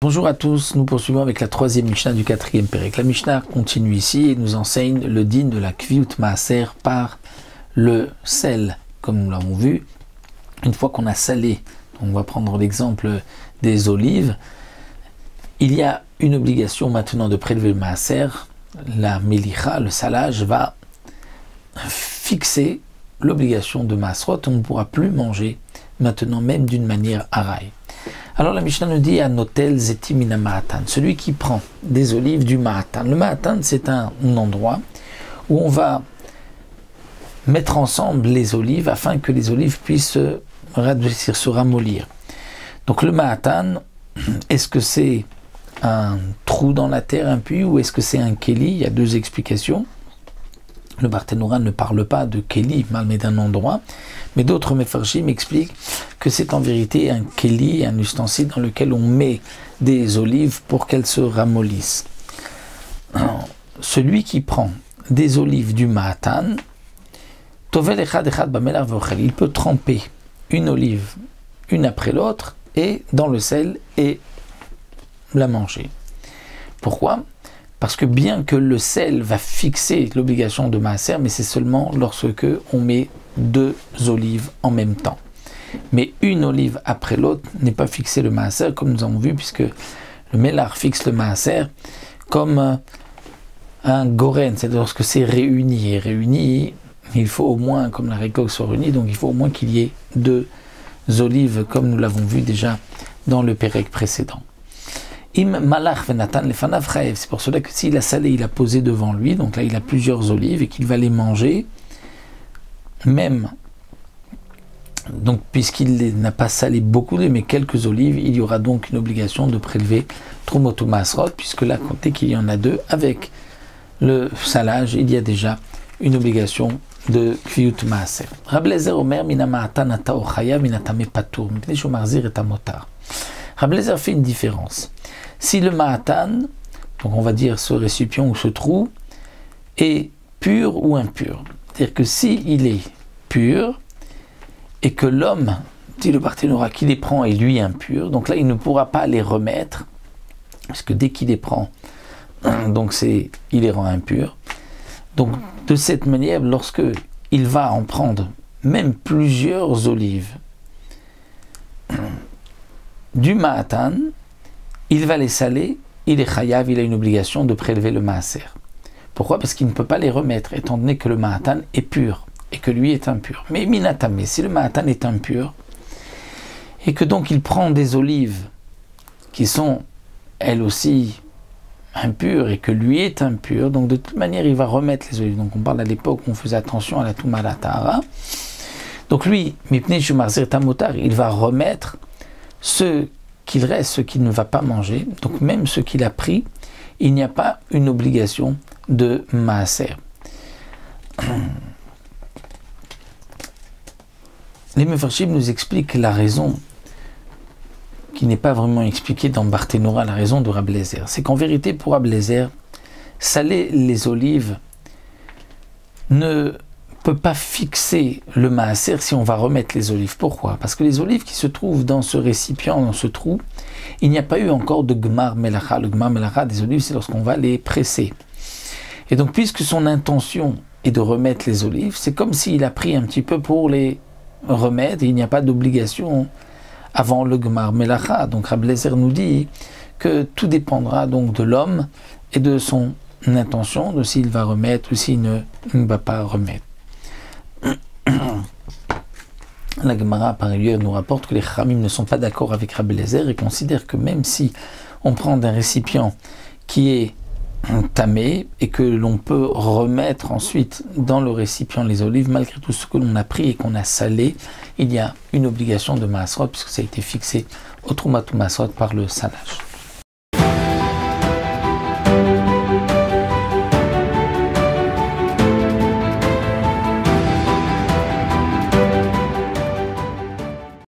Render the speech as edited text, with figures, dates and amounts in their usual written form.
Bonjour à tous, nous poursuivons avec la troisième Mishnah du quatrième Pérec. La Mishnah continue ici et nous enseigne le din de la Kviyut Maaser par le sel, comme nous l'avons vu. Une fois qu'on a salé, on va prendre l'exemple des olives, il y a une obligation maintenant de prélever le Maaser. La Melicha, le salage, va fixer l'obligation de Maasrot. On ne pourra plus manger maintenant même d'une manière araï. Alors la Mishnah nous dit Anotel zeti mina ma'atan, celui qui prend des olives du ma'atan. Le ma'atan, c'est un endroit où on va mettre ensemble les olives afin que les olives puissent se ramollir. Donc le ma'atan, est-ce que c'est un trou dans la terre, un puits, ou est-ce que c'est un keli? Il y a deux explications. Le Barthénora ne parle pas de keli, mais d'un endroit, mais d'autres mefarshim expliquent que c'est en vérité un keli, un ustensile dans lequel on met des olives pour qu'elles se ramollissent. Alors, celui qui prend des olives du ma'atan, il peut tremper une olive une après l'autre et dans le sel et la manger. Pourquoi ? Parce que bien que le sel va fixer l'obligation de maaser, mais c'est seulement lorsque on met deux olives en même temps. Mais une olive après l'autre n'est pas fixée le maaser, comme nous avons vu, puisque le mélar fixe le maaser comme un goren, c'est lorsque c'est réuni. Et réuni, il faut au moins, comme la récolte soit réunie, donc il faut au moins qu'il y ait deux olives, comme nous l'avons vu déjà dans le pérec précédent. Im malach venatan lefanav chayev. C'est pour cela que s'il a salé, il a posé devant lui, donc là il a plusieurs olives et qu'il va les manger, même, donc puisqu'il n'a pas salé beaucoup, mais quelques olives, il y aura donc une obligation de prélever trumot ou maasrot, puisque là, dès qu'il y en a deux, avec le salage, il y a déjà une obligation de kviyut maaser. Rabbi Eliezer omer mina ma'atan ata o chayav mina tameh patur mipnei shu marzir et hamotar. Rabbi Eliezer fait une différence. Si le ma'atan, donc on va dire ce récipient ou ce trou, est pur ou impur, c'est-à-dire que s'il est pur et que l'homme, dit le Barthénora, qui les prend est lui impur, donc là il ne pourra pas les remettre, parce que dès qu'il les prend, donc il les rend impurs. Donc de cette manière, lorsque il va en prendre même plusieurs olives du ma'atan, il va les saler, il est chayav, il a une obligation de prélever le maaser. Pourquoi ? Parce qu'il ne peut pas les remettre, étant donné que le ma'atan est pur, et que lui est impur. Mais minatame, si le ma'atan est impur, et que donc il prend des olives qui sont, elles aussi, impures, et que lui est impur, donc de toute manière, il va remettre les olives. Donc on parle à l'époque où on faisait attention à la touma la tahara. Donc lui, mipnei shu marzir et hamotar, il va remettre ce qu'il reste, ce qu'il ne va pas manger, donc même ce qu'il a pris, il n'y a pas une obligation de maaser. Les mefarshim nous expliquent la raison qui n'est pas vraiment expliquée dans Barthénora, la raison de Rabbi Eliezer. C'est qu'en vérité, pour Rabbi Eliezer, saler les olives ne peut pas fixer le maaser si on va remettre les olives. Pourquoi ? Parce que les olives qui se trouvent dans ce récipient, dans ce trou, il n'y a pas eu encore de gmar melacha. Le gmar melacha des olives, c'est lorsqu'on va les presser. Et donc, puisque son intention est de remettre les olives, c'est comme s'il a pris un petit peu pour les remettre, et il n'y a pas d'obligation avant le gmar melacha. Donc, Rabbi Eliezer nous dit que tout dépendra donc de l'homme et de son intention, de s'il va remettre ou s'il ne va pas remettre. La Gemara, par ailleurs, nous rapporte que les Chachamim ne sont pas d'accord avec Rabbi Eliezer et considèrent que même si on prend d'un récipient qui est tamé et que l'on peut remettre ensuite dans le récipient les olives, malgré tout ce que l'on a pris et qu'on a salé, il y a une obligation de maasrot puisque ça a été fixé au trumat ou maasrot par le salage.